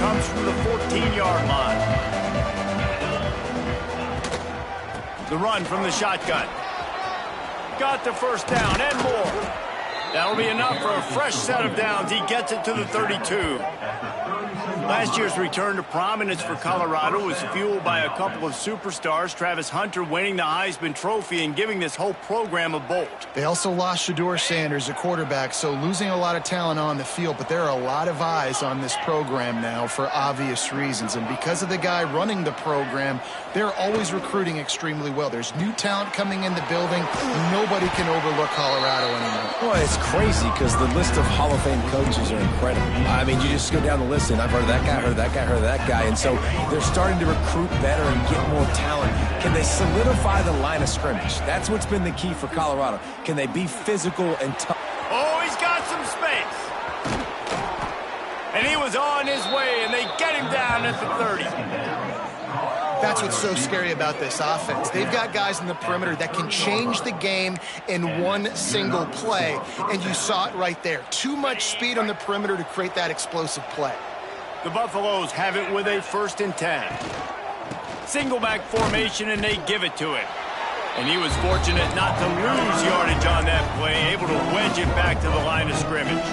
comes from the 14-yard line. The run from the shotgun. Got the first down and more. That'll be enough for a fresh set of downs. He gets it to the 32. Last year's return to prominence for Colorado was fueled by a couple of superstars, Travis Hunter winning the Heisman Trophy and giving this whole program a bolt. They also lost Shedeur Sanders, a quarterback, so losing a lot of talent on the field, but there are a lot of eyes on this program now for obvious reasons, and because of the guy running the program, they're always recruiting extremely well. There's new talent coming in the building. Nobody can overlook Colorado anymore. Well, it's crazy because the list of Hall of Fame coaches are incredible. I mean, you just go down the list, and I've heard that guy, heard that guy, heard that guy, and so they're starting to recruit better and get more talent. Can they solidify the line of scrimmage? That's what's been the key for Colorado. Can they be physical and tough? Oh, he's got some space. And he was on his way, and they get him down at the 30. That's what's so scary about this offense. They've got guys in the perimeter that can change the game in one single play, and you saw it right there. Too much speed on the perimeter to create that explosive play. The Buffaloes have it with a 1st and 10. Single back formation, and they give it to him. And he was fortunate not to lose yardage on that play, able to wedge it back to the line of scrimmage.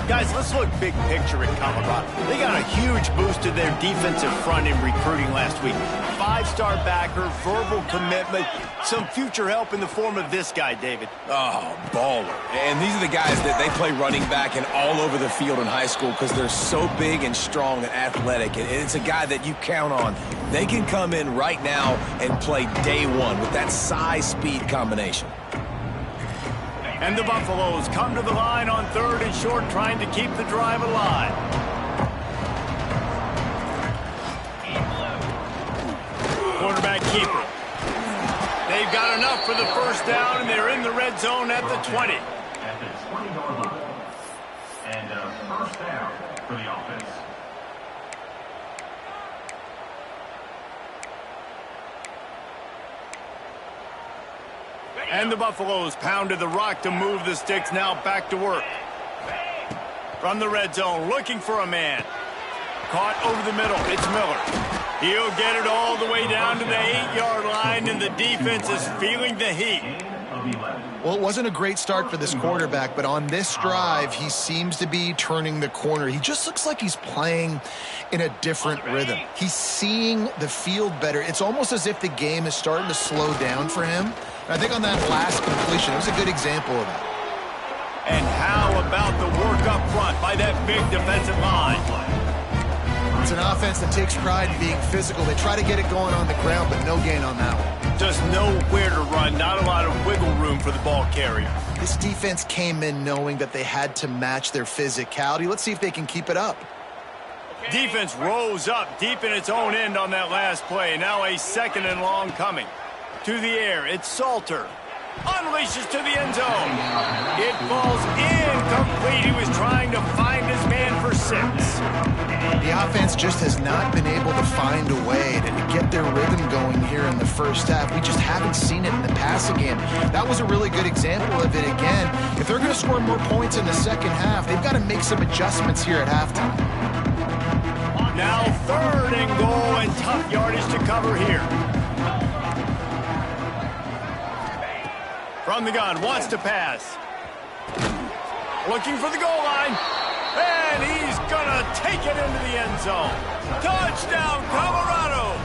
Guys, let's look big picture at Colorado. They got a huge boost to their defensive front in recruiting last week. 5-star backer, verbal commitment, some future help in the form of this guy, David. Oh, baller. And these are the guys that they play running back and all over the field in high school because they're so big and strong and athletic. And it's a guy that you count on. They can come in right now and play day one with that size-speed combination. And the Buffaloes come to the line on 3rd and short, trying to keep the drive alive. Quarterback keeper. They've got enough for the first down, and they're in the red zone at the 20. At the 20-yard line. And first down for the offense. And the Buffaloes pounded the rock to move the sticks, now back to work. From the red zone, looking for a man. Caught over the middle, it's Miller. He'll get it all the way down to the 8-yard line, and the defense is feeling the heat. Well, it wasn't a great start for this quarterback, but on this drive, he seems to be turning the corner. He just looks like he's playing in a different rhythm. He's seeing the field better. It's almost as if the game is starting to slow down for him. And I think on that last completion, it was a good example of that. And how about the work up front by that big defensive line? It's an offense that takes pride in being physical. They try to get it going on the ground, but no gain on that one. Just nowhere to run, not a lot of wiggle room for the ball carrier. This defense came in knowing that they had to match their physicality. Let's see if they can keep it up. Defense rose up deep in its own end on that last play. Now a 2nd and long coming. To the air, it's Salter. Unleashes to the end zone. It falls incomplete. He was trying to find his man for 6. The offense just has not been able to find a way to get their rhythm going here in the first half. We just haven't seen it in the passing game. That was a really good example of it again. If they're going to score more points in the second half, they've got to make some adjustments here at halftime. Now 3rd and goal, and tough yardage to cover here. From the gun, wants to pass. Looking for the goal line. And he's going to take it into the end zone. Touchdown, Colorado!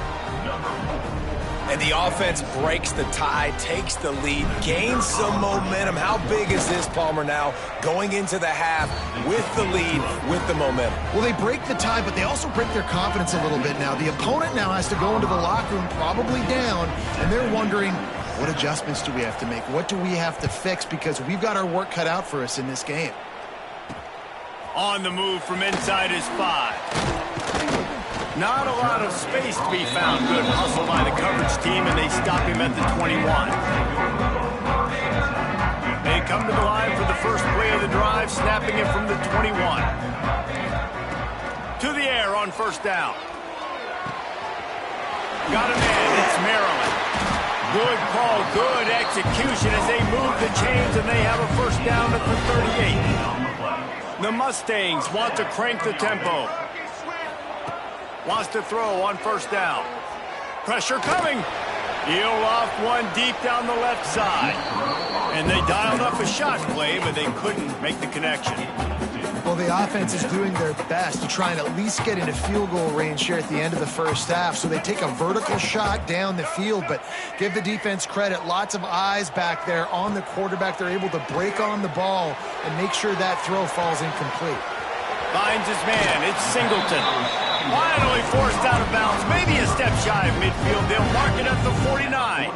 And the offense breaks the tie, takes the lead, gains some momentum. How big is this, Palmer, now going into the half with the lead, with the momentum? Well, they break the tie, but they also break their confidence a little bit now. The opponent now has to go into the locker room probably down, and they're wondering, what adjustments do we have to make? What do we have to fix? Because we've got our work cut out for us in this game. On the move from inside his 5. Not a lot of space to be found. Good hustle by the coverage team, and they stop him at the 21. They come to the line for the first play of the drive, snapping it from the 21. To the air on 1st down. Got a man. It's Maryland. Good call, good execution as they move the chains, and they have a 1st down at the 38. The Mustangs want to crank the tempo. Wants to throw on first down. Pressure coming. He'll loft one deep down the left side. And they dialed up a shot play, but they couldn't make the connection. Well, the offense is doing their best to try and at least get into field goal range here at the end of the first half. So they take a vertical shot down the field, but give the defense credit. Lots of eyes back there on the quarterback. They're able to break on the ball and make sure that throw falls incomplete. Finds his man. It's Singleton. Finally forced out of bounds. Maybe a step shy of midfield. They'll mark it at the 49.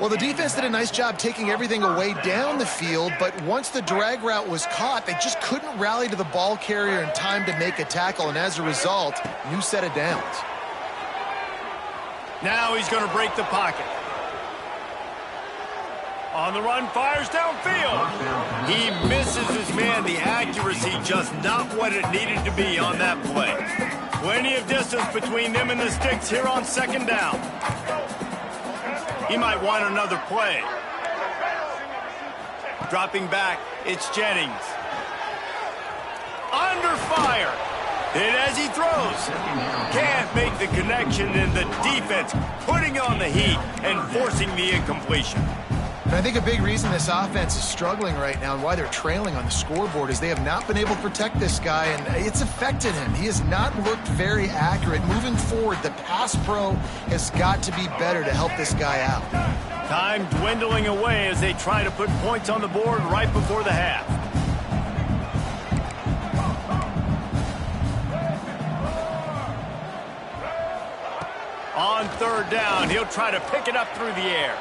Well, the defense did a nice job taking everything away down the field, but once the drag route was caught, they just couldn't rally to the ball carrier in time to make a tackle, and as a result, new set of downs. Now he's going to break the pocket. On the run, fires downfield. He misses his man. The accuracy just not what it needed to be on that play. Plenty of distance between them and the sticks here on second down. He might want another play. Dropping back, it's Jennings. Under fire. Hit as he throws. Can't make the connection, and the defense putting on the heat and forcing the incompletion. And I think a big reason this offense is struggling right now and why they're trailing on the scoreboard is they have not been able to protect this guy, and it's affected him. He has not looked very accurate. Moving forward, the pass pro has got to be better to help this guy out. Time dwindling away as they try to put points on the board right before the half. On third down, he'll try to pick it up through the air.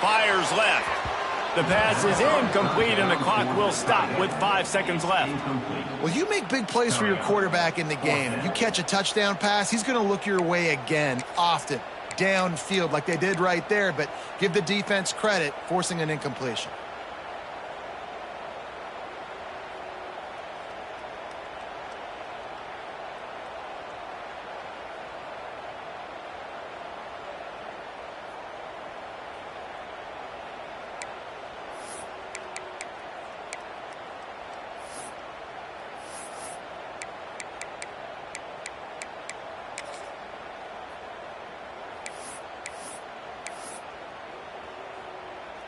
Fires left. The pass is incomplete, and the clock will stop with 5 seconds left. Well, you make big plays for your quarterback in the game. You catch a touchdown pass, he's going to look your way again, often, downfield like they did right there, but give the defense credit, forcing an incompletion.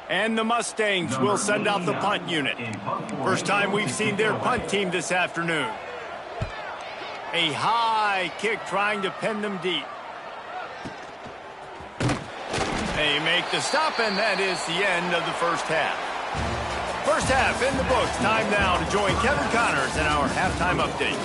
And the Mustangs will send out the punt unit. First time we've seen their punt team this afternoon. A high kick trying to pin them deep. They make the stop, and that is the end of the first half. First half in the books. Time now to join Kevin Connors in our halftime update.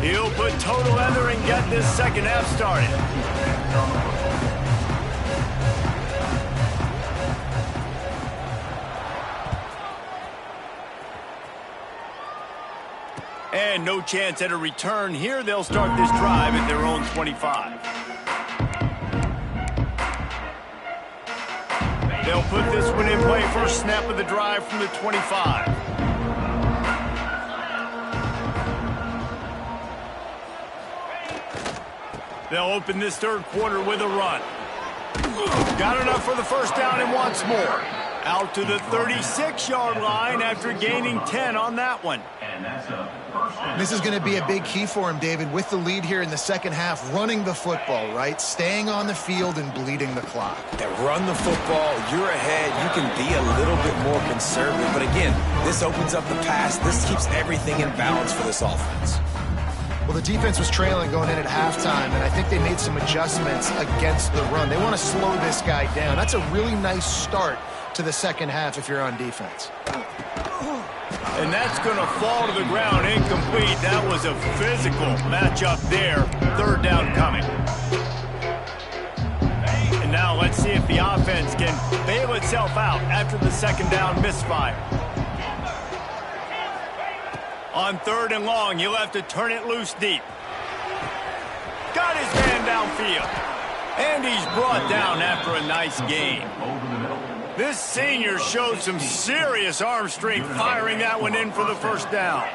He'll put total leather and get this second half started. And no chance at a return here. They'll start this drive at their own 25. They'll put this one in play. First snap of the drive from the 25. They'll open this third quarter with a run. Got enough for the first down and wants more. Out to the 36-yard line after gaining 10 on that one. This is going to be a big key for him, David, with the lead here in the second half, running the football, right? Staying on the field and bleeding the clock. That run the football, you're ahead, you can be a little bit more conservative. But again, this opens up the pass. This keeps everything in balance for this offense. Well, the defense was trailing going in at halftime, and I think they made some adjustments against the run. They want to slow this guy down. That's a really nice start to the second half if you're on defense. And that's going to fall to the ground incomplete. That was a physical matchup there. Third down coming. And now let's see if the offense can bail itself out after the second down misfire. On third and long, he'll have to turn it loose deep. Got his man downfield. And he's brought down after a nice gain. This senior showed some serious arm strength firing that one in for the first down.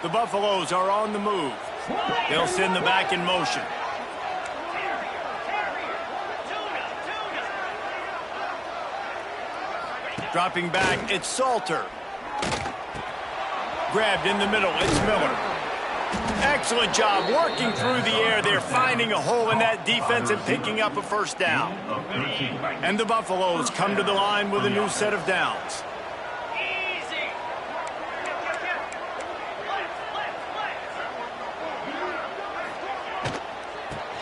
The Buffaloes are on the move. They'll send the back in motion. Dropping back, it's Salter. Grabbed in the middle, it's Miller. Excellent job working through the air there, finding a hole in that defense and picking up a first down. And the Buffaloes come to the line with a new set of downs.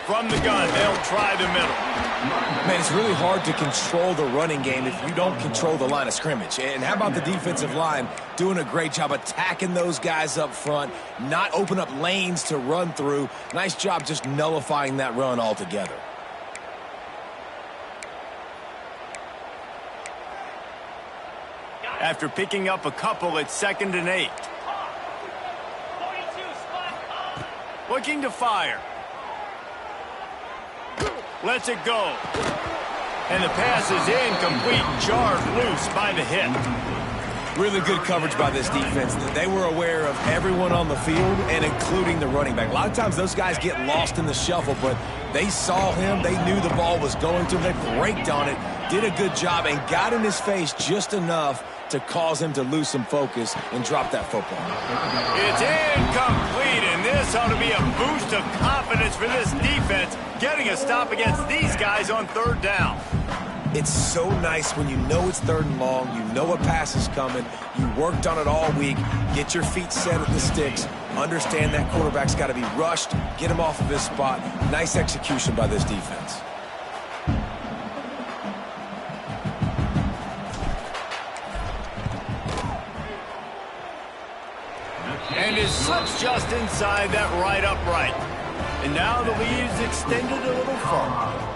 From the gun, they'll try the middle. Man, it's really hard to control the running game if you don't control the line of scrimmage. And how about the defensive line doing a great job attacking those guys up front, not open up lanes to run through. Nice job just nullifying that run altogether. After picking up a couple, it's 2nd and 8. Looking to fire. Lets it go. And the pass is incomplete, jarred loose by the hit. Really good coverage by this defense. They were aware of everyone on the field and including the running back. A lot of times those guys get lost in the shuffle, but they saw him. They knew the ball was going to him. They braked on it, did a good job, and got in his face just enough to cause him to lose some focus and drop that football. It's incomplete, and this ought to be a boost of confidence for this defense, getting a stop against these guys on 3rd down. It's so nice when you know it's 3rd and long, you know a pass is coming, you worked on it all week, get your feet set at the sticks, understand that quarterback's got to be rushed, get him off of his spot. Nice execution by this defense. And it slips just inside that right upright. And now the lead is extended a little further.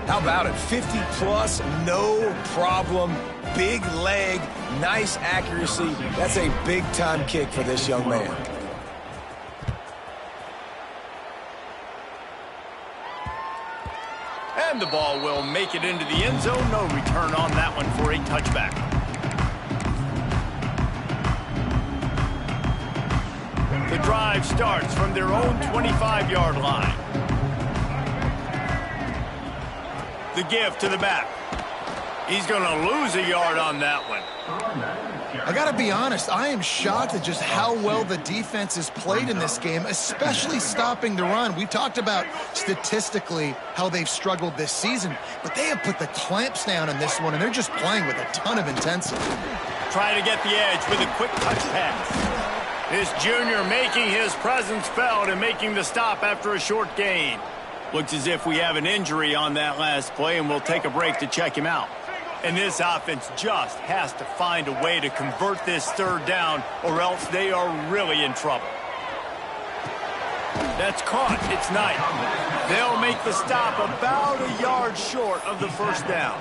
How about it? 50-plus, no problem. Big leg, nice accuracy. That's a big-time kick for this young man. And the ball will make it into the end zone. No return on that one for a touchback. The drive starts from their own 25-yard line. The give to the back. He's going to lose a yard on that one. I got to be honest, I am shocked at just how well the defense has played in this game, especially stopping the run. We talked about statistically how they've struggled this season, but they have put the clamps down in this one, and they're just playing with a ton of intensity. Trying to get the edge with a quick touch pass. This junior making his presence felt and making the stop after a short gain. Looks as if we have an injury on that last play, and we'll take a break to check him out. And this offense just has to find a way to convert this 3rd down, or else they are really in trouble. That's caught. It's Knight. They'll make the stop about a yard short of the first down.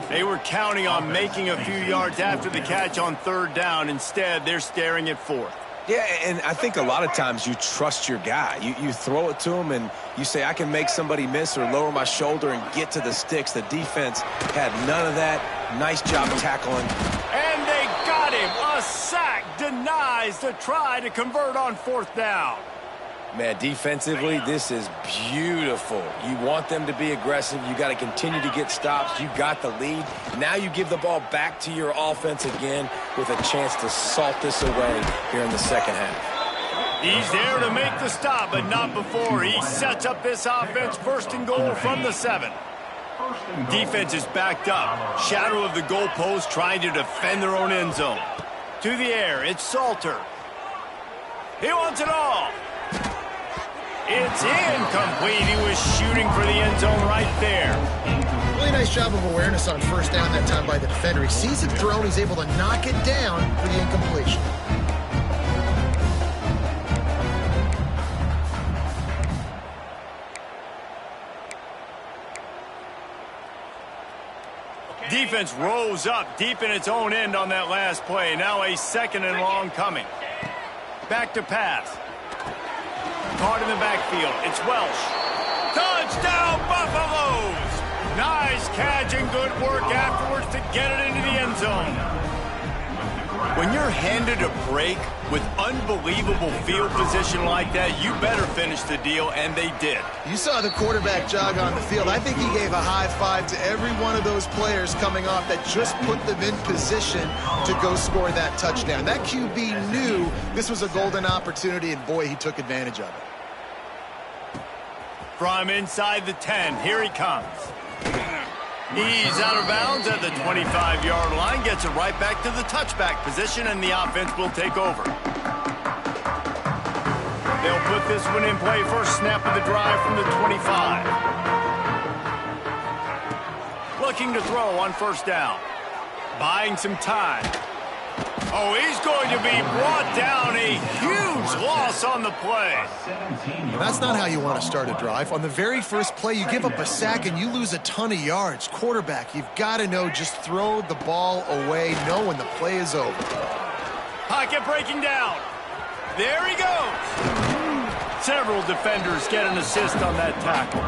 They were counting on making a few yards after the catch on 3rd down. Instead, they're staring at 4th. Yeah, and I think a lot of times you trust your guy. You throw it to him and you say, I can make somebody miss or lower my shoulder and get to the sticks. The defense had none of that. Nice job tackling. And they got him. A sack denies the try to convert on 4th down. Man, defensively, this is beautiful. You want them to be aggressive. You got to continue to get stops. You got the lead. Now you give the ball back to your offense again with a chance to salt this away here in the 2nd half. He's there to make the stop, but not before. He sets up this offense 1st and goal from the 7. Defense is backed up. Shadow of the goalpost trying to defend their own end zone. To the air, it's Salter. He wants it all. It's incomplete. He was shooting for the end zone right there. Really nice job of awareness on 1st down that time by the defender. He sees it thrown. He's able to knock it down for the incompletion. Defense rose up deep in its own end on that last play. Now a 2nd and long coming. Back to pass. Caught in the backfield. It's Welsh. Touchdown, Buffaloes! Nice catch and good work afterwards to get it into the end zone. When you're handed a break with unbelievable field position like that, you better finish the deal, and they did. You saw the quarterback jog on the field. I think he gave a high five to every one of those players coming off that just put them in position to go score that touchdown. That QB knew this was a golden opportunity, and boy, he took advantage of it. From inside the 10, here he comes. He's out of bounds at the 25-yard line, gets it right back to the touchback position, and the offense will take over. They'll put this one in play, first snap of the drive from the 25. Looking to throw on first down. Buying some time. Oh, he's going to be brought down. A huge loss on the play. That's not how you want to start a drive. On the very first play, you give up a sack and you lose a ton of yards. Quarterback, you've got to know, just throw the ball away, know when the play is over. Pocket breaking down. There he goes. Several defenders get an assist on that tackle.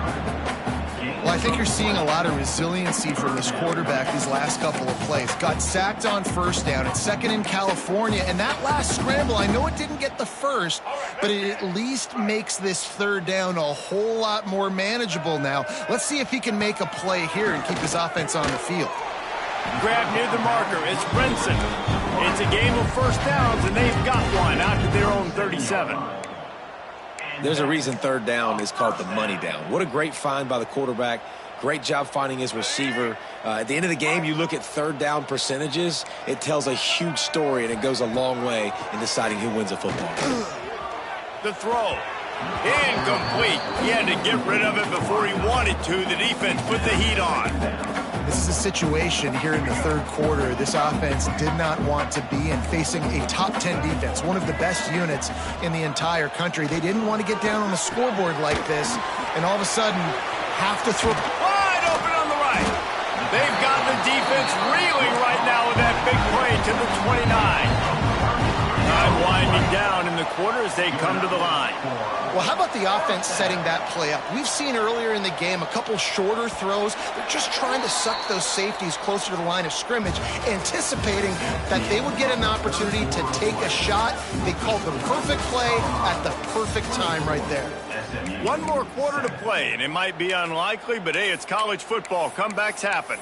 Well, I think you're seeing a lot of resiliency from this quarterback these last couple of plays. Got sacked on first down. It's second in California. And that last scramble, I know it didn't get the first, but it at least makes this third down a whole lot more manageable now. Let's see if he can make a play here and keep his offense on the field. Grab near the marker. It's Brinson. It's a game of first downs, and they've got one out to their own 37. There's a reason third down is called the money down. What a great find by the quarterback. Great job finding his receiver. At the end of the game, you look at third down percentages. It tells a huge story, and it goes a long way in deciding who wins a football game. The throw. Incomplete. He had to get rid of it before he wanted to. The defense put the heat on. This is a situation here in the third quarter this offense did not want to be in, facing a top 10 defense, one of the best units in the entire country. They didn't want to get down on the scoreboard like this and all of a sudden have to throw. Wide open on the right. They've got the defense reeling right now with that big play to the 29. Time winding down in the quarter as they come to the line. Well, how about the offense setting that play up? We've seen earlier in the game a couple shorter throws. They're just trying to suck those safeties closer to the line of scrimmage, anticipating that they would get an opportunity to take a shot. They called the perfect play at the perfect time right there. One more quarter to play, and it might be unlikely, but hey, it's college football. Comebacks happen.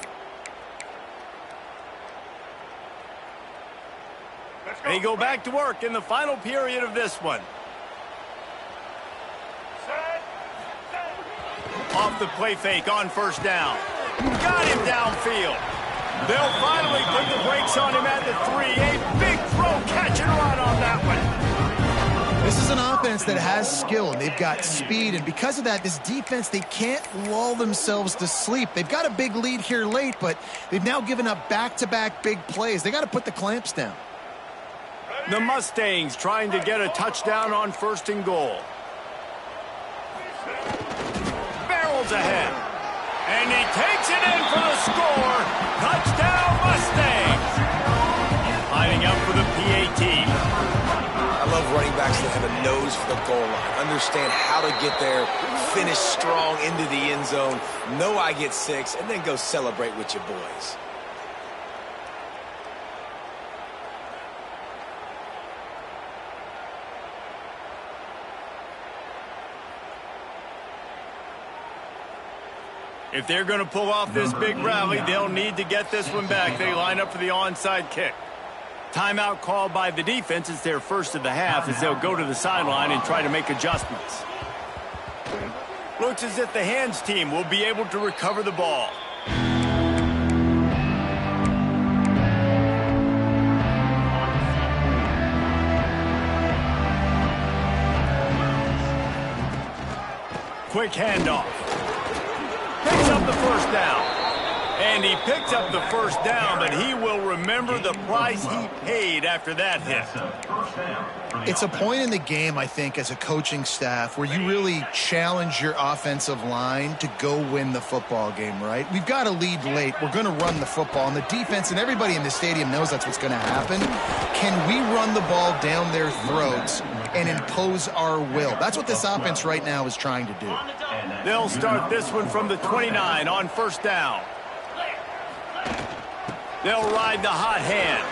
They go back to work in the final period of this one. Off the play fake on first down. Got him downfield. They'll finally put the brakes on him at the 3. A big throw, catch and run on that one. This is an offense that has skill, and they've got speed, and because of that, this defense, they can't lull themselves to sleep. They've got a big lead here late, but they've now given up back-to-back big plays. They got to put the clamps down. The Mustangs trying to get a touchdown on first and goal. Barrels ahead. And he takes it in for the score. Touchdown Mustangs. Lining up for the PAT. I love running backs that have a nose for the goal line. Understand how to get there, finish strong into the end zone, know I get 6, and then go celebrate with your boys. If they're going to pull off this big rally, they'll need to get this one back. They line up for the onside kick. Timeout called by the defense. It's their first of the half as they'll go to the sideline and try to make adjustments. Looks as if the hands team will be able to recover the ball. Quick handoff. Picks up the first down. And he picks up the first down, but he will remember the price he paid after that hit. It's a point in the game, I think, as a coaching staff where you really challenge your offensive line to go win the football game, right? We've got to lead late. We're going to run the football. And the defense and everybody in the stadium knows that's what's going to happen. Can we run the ball down their throats and impose our will? That's what this offense right now is trying to do. They'll start this one from the 29 on first down. They'll ride the hot hand.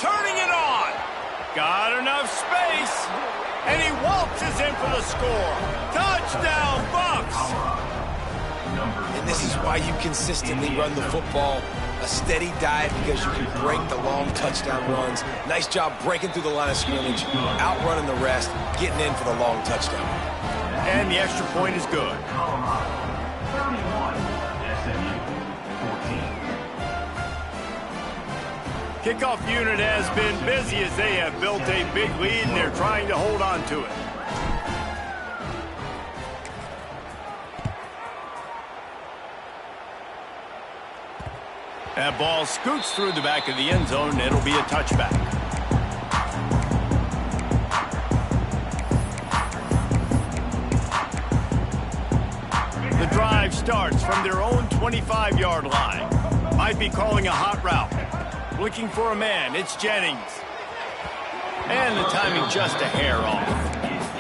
Turning it on. Got enough space. And he waltzes in for the score. Touchdown, Bucks. And this is why you consistently run the football. A steady diet because you can break the long touchdown runs. Nice job breaking through the line of scrimmage, outrunning the rest, getting in for the long touchdown. And the extra point is good. Kickoff unit has been busy as they have built a big lead and they're trying to hold on to it. That ball scoots through the back of the end zone and it'll be a touchback. The drive starts from their own 25-yard line. Might be calling a hot route. Looking for a man, it's Jennings. And the timing just a hair off.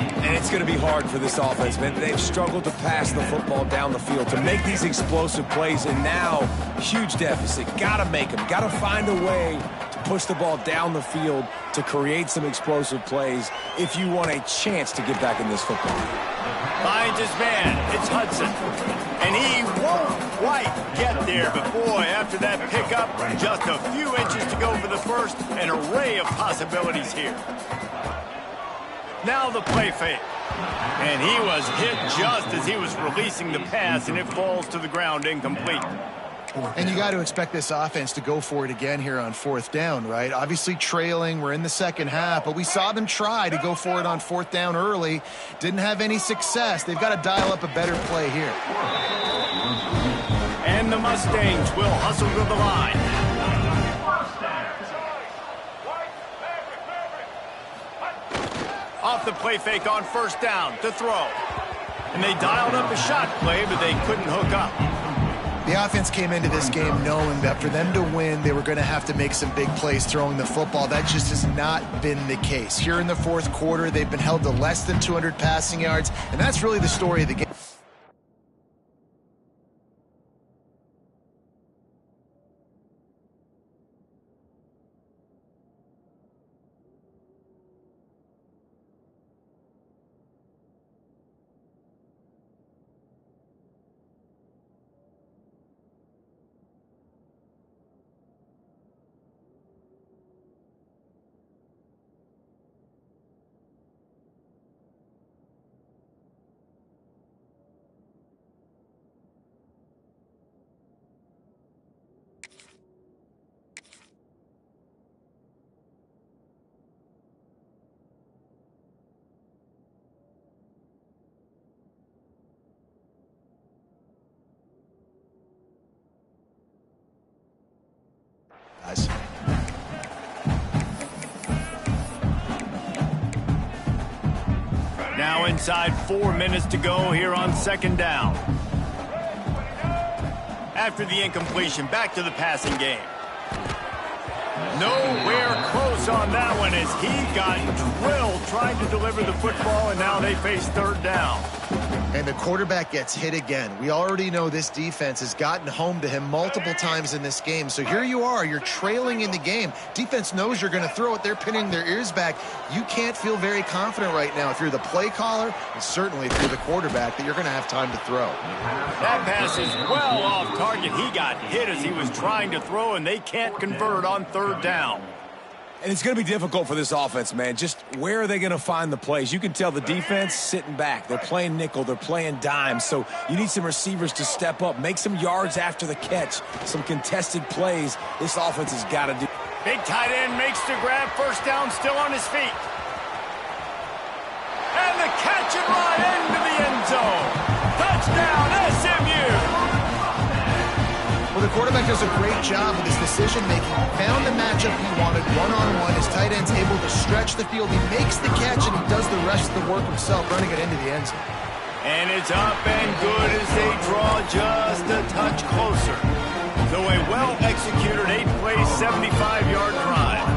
And it's going to be hard for this offense, man. They've struggled to pass the football down the field, to make these explosive plays, and now, huge deficit. Got to make them. Got to find a way to push the ball down the field to create some explosive plays if you want a chance to get back in this football game. Finds his man, it's Hudson. And he won't quite get there, but boy, after that pickup, just a few inches to go for the first, an array of possibilities here. Now the play fake. And he was hit just as he was releasing the pass, and it falls to the ground incomplete. And you got to expect this offense to go for it again here on fourth down, right? Obviously trailing, we're in the second half, but we saw them try to go for it on fourth down early. Didn't have any success. They've got to dial up a better play here. And the Mustangs will hustle to the line. Off the play fake on first down to throw. And they dialed up a shot play, but they couldn't hook up. The offense came into this game knowing that for them to win, they were going to have to make some big plays throwing the football. That just has not been the case. Here in the fourth quarter, they've been held to less than 200 passing yards, and that's really the story of the game. Now inside 4 minutes to go here on second down. After the incompletion, back to the passing game. Nowhere close on that one as he got drilled trying to deliver the football, and now they face third down. And the quarterback gets hit again. We already know this defense has gotten home to him multiple times in this game. So here you are, you're trailing in the game. Defense knows you're going to throw it. They're pinning their ears back. You can't feel very confident right now if you're the play caller, and certainly if you're the quarterback, that you're going to have time to throw. That pass is well off target. He got hit as he was trying to throw, and they can't convert on third down. And it's going to be difficult for this offense, man. Just where are they going to find the plays? You can tell the defense sitting back. They're playing nickel. They're playing dime. So you need some receivers to step up, make some yards after the catch, some contested plays. This offense has got to do. Big tight end makes the grab. First down, still on his feet. And the catch and run into the end zone. Touchdown, SMU. Well, the quarterback does a great job with his decision-making. Found the matchup he wanted one-on-one. His tight end's able to stretch the field. He makes the catch, and he does the rest of the work himself, running it into the end zone. And it's up and good as they draw just a touch closer. So a well-executed 8-play, 75-yard drive.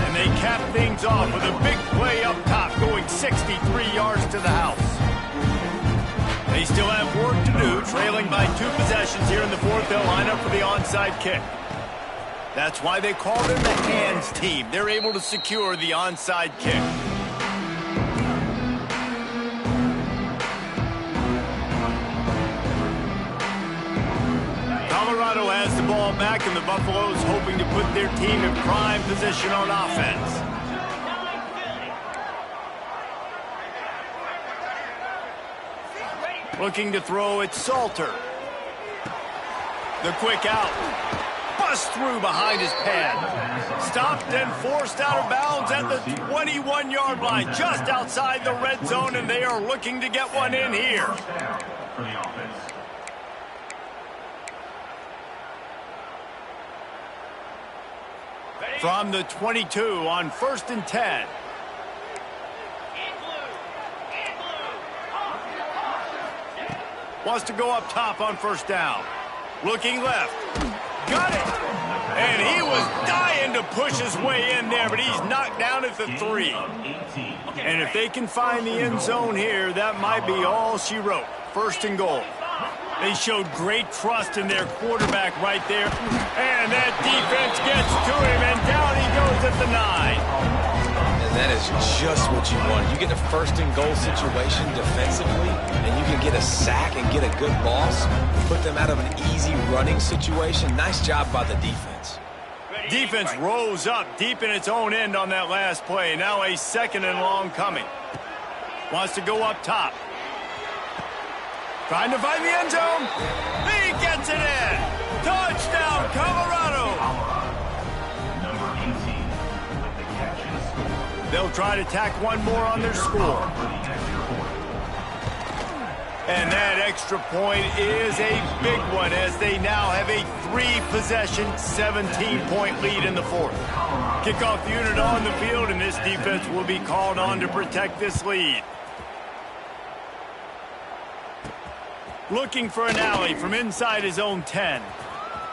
And they cap things off with a big play up top, going 63 yards to the house. They still have work to do, trailing by 2 possessions here in the fourth. They'll line up for the onside kick. That's why they call them the hands team. They're able to secure the onside kick. Colorado has the ball back, and the Buffaloes hoping to put their team in prime position on offense. Looking to throw, it's Salter. The quick out. Bust through behind his pad. Stopped and forced out of bounds at the 21-yard line, just outside the red zone, and they are looking to get one in here. From the 22 on 1st and 10. Wants to go up top on 1st down. Looking left. Got it. And he was dying to push his way in there, but he's knocked down at the 3. And if they can find the end zone here, that might be all she wrote. 1st and goal. They showed great trust in their quarterback right there. And that defense gets to him, and down he goes at the 9. That is just what you want. You get a 1st and goal situation defensively, and you can get a sack and get a good loss, put them out of an easy running situation. Nice job by the defense. Defense rose up deep in its own end on that last play. Now a 2nd and long coming. Wants to go up top. Trying to find the end zone. He gets it in. Touchdown, Colorado. They'll try to tack one more on their score. And that extra point is a big one as they now have a 3-possession, 17-point lead in the 4th. Kickoff unit on the field, and this defense will be called on to protect this lead. Looking for an alley from inside his own 10.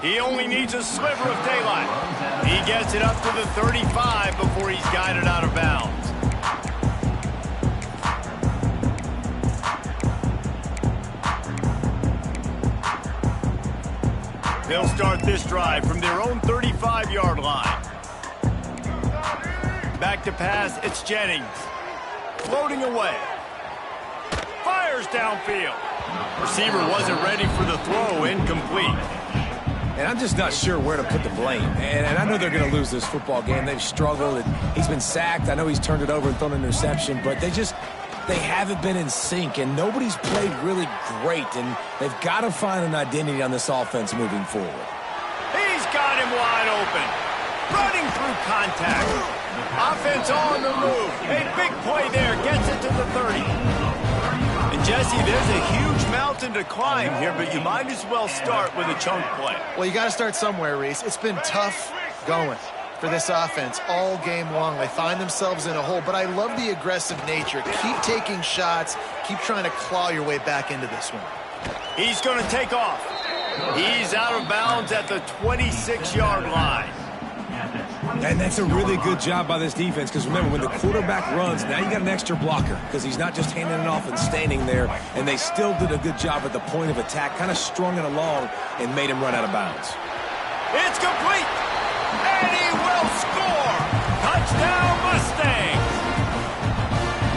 He only needs a sliver of daylight. He gets it up to the 35 before he's guided out of bounds. They'll start this drive from their own 35-yard line. Back to pass, it's Jennings. Floating away. Fires downfield. Receiver wasn't ready for the throw, incomplete. And I'm just not sure where to put the blame. And I know they're going to lose this football game. They've struggled, and he's been sacked. I know he's turned it over and thrown an interception, but they haven't been in sync, and nobody's played really great, and they've got to find an identity on this offense moving forward. He's got him wide open. Running through contact. Offense on the move. A big play there. Gets it to the 30. And Jesse, there's a huge mountain to climb here, but you might as well start with a chunk play. Well, you got to start somewhere, Reese. It's been tough going for this offense all game long. They find themselves in a hole, but I love the aggressive nature. Keep taking shots. Keep trying to claw your way back into this one. He's going to take off. He's out of bounds at the 26-yard line. And that's a really good job by this defense, because remember, when the quarterback runs, now you got an extra blocker, because he's not just handing it off and standing there, and they still did a good job at the point of attack, kind of strung it along and made him run out of bounds. It's complete, and he will score. Touchdown, Mustangs.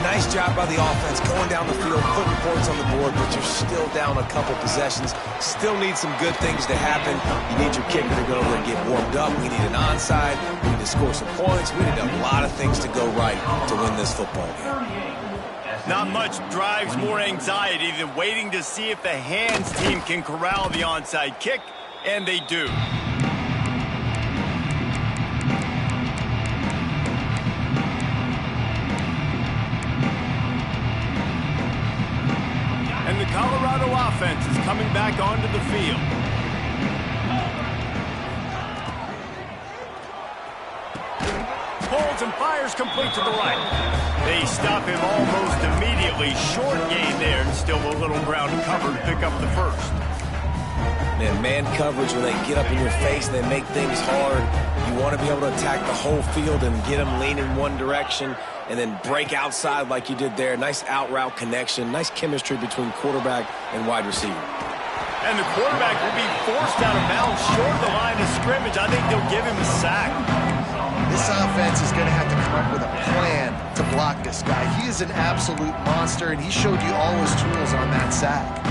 Nice job by the offense going down the field, putting points on the board, but you're still down a couple possessions. Still need some good things to happen. You need your kicker to go over and get warmed up. We need an onside. We need to score some points. We need a lot of things to go right to win this football game. Not much drives more anxiety than waiting to see if the hands team can corral the onside kick, and they do. And the Colorado offense is coming back onto the field. Holds and fires complete to the right. They stop him almost immediately. Short gain there, and still a little ground covered. Pick up the first. Man coverage, when they get up in your face and they make things hard, you want to be able to attack the whole field and get them leaning one direction and then break outside like you did there. Nice out route connection, nice chemistry between quarterback and wide receiver. And the quarterback will be forced out of bounds short of the line of scrimmage. I think they'll give him a sack. This offense is going to have to come up with a plan to block this guy. He is an absolute monster, and he showed you all his tools on that sack.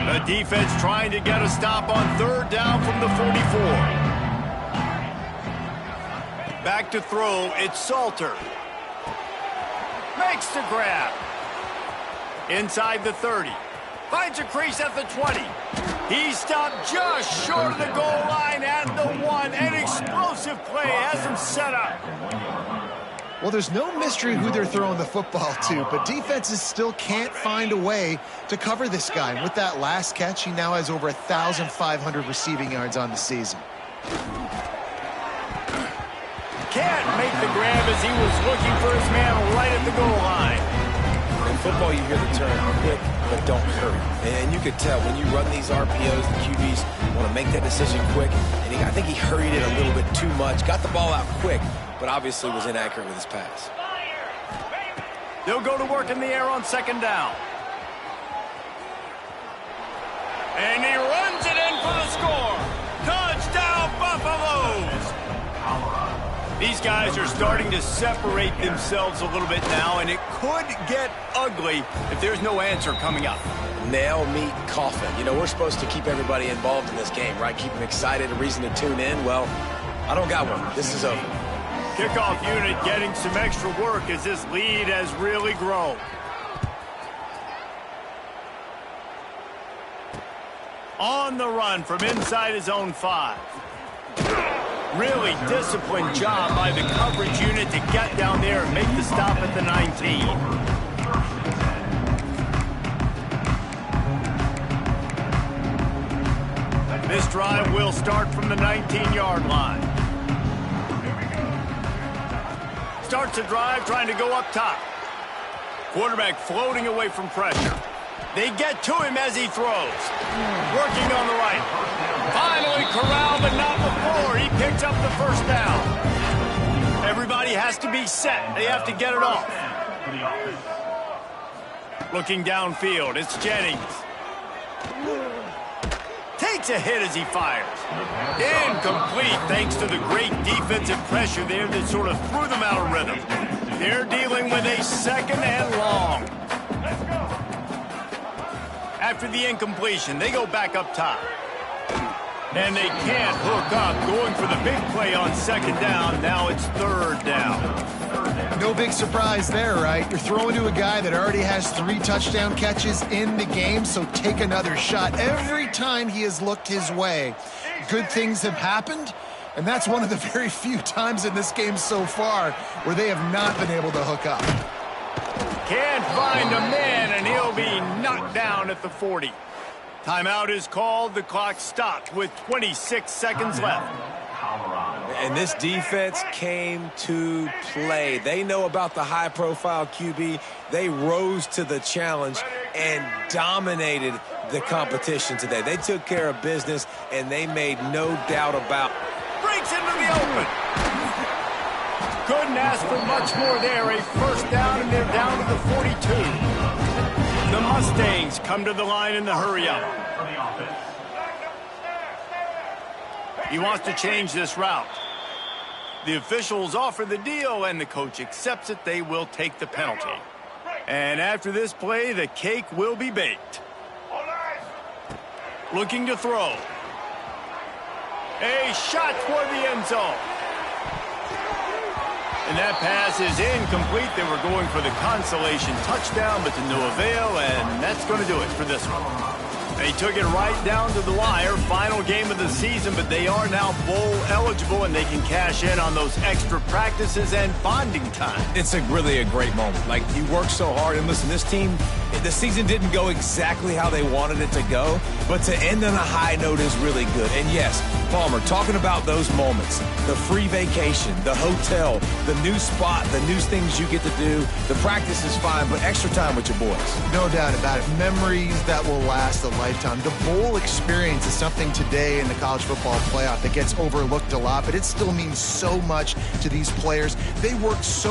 The defense trying to get a stop on third down from the 44. Back to throw, it's Salter. Makes the grab. Inside the 30. Finds a crease at the 20. He stopped just short of the goal line and the 1. An explosive play has him set up. Well, there's no mystery who they're throwing the football to, but defenses still can't find a way to cover this guy. And with that last catch, he now has over 1,500 receiving yards on the season. Can't make the grab as he was looking for his man right at the goal line. In football, you hear the term quick, but don't hurry. And you could tell when you run these RPOs, the QBs want to make that decision quick. And I think he hurried it a little bit too much, got the ball out quick, but obviously was inaccurate with his pass. They'll go to work in the air on second down. And he runs it in for the score. Touchdown, Buffaloes! These guys are starting to separate themselves a little bit now, and it could get ugly if there's no answer coming up. Nail, meat, coffin. You know, we're supposed to keep everybody involved in this game, right? Keep them excited, a reason to tune in. Well, I don't got one. This is over. Kickoff unit getting some extra work as this lead has really grown. On the run from inside his own 5. Really disciplined job by the coverage unit to get down there and make the stop at the 19. This drive will start from the 19-yard line. Starts a drive trying to go up top. Quarterback floating away from pressure. They get to him as he throws. Working on the right. Finally corralled, but not before. He picks up the first down. Everybody has to be set. They have to get it off. Looking downfield, it's Jennings. Takes a hit as he fires. Incomplete thanks to the great defensive pressure there that sort of threw them out of rhythm. They're dealing with a second and long. After the incompletion, they go back up top. And they can't hook up, going for the big play on second down. Now it's third down. No big surprise there, right? You're throwing to a guy that already has 3 touchdown catches in the game, so take another shot. Every time he has looked his way, good things have happened, and that's one of the very few times in this game so far where they have not been able to hook up. Can't find a man, and he'll be knocked down at the 40. Timeout is called. The clock stopped with 26 seconds left. And this defense came to play. They know about the high-profile QB. They rose to the challenge and dominated the competition today. They took care of business, and they made no doubt about it. Breaks into the open. Couldn't ask for much more there. A first down, and they're down to the 42. The Mustangs come to the line in the hurry-up. He wants to change this route. The officials offer the deal, and the coach accepts it. They will take the penalty. And after this play, the cake will be baked. Looking to throw. A shot toward the end zone. And that pass is incomplete. They were going for the consolation touchdown, but to no avail, and that's going to do it for this one. They took it right down to the wire, final game of the season, but they are now bowl eligible, and they can cash in on those extra practices and bonding time. It's really a great moment. Like, you work so hard, and listen, this team, the season didn't go exactly how they wanted it to go, but to end on a high note is really good. And yes, Palmer, talking about those moments, the free vacation, the hotel, the new spot, the new things you get to do, the practice is fine, but extra time with your boys. No doubt about it. Memories that will last a lifetime. The bowl experience is something today in the college football playoff that gets overlooked a lot, but it still means so much to these players. They worked so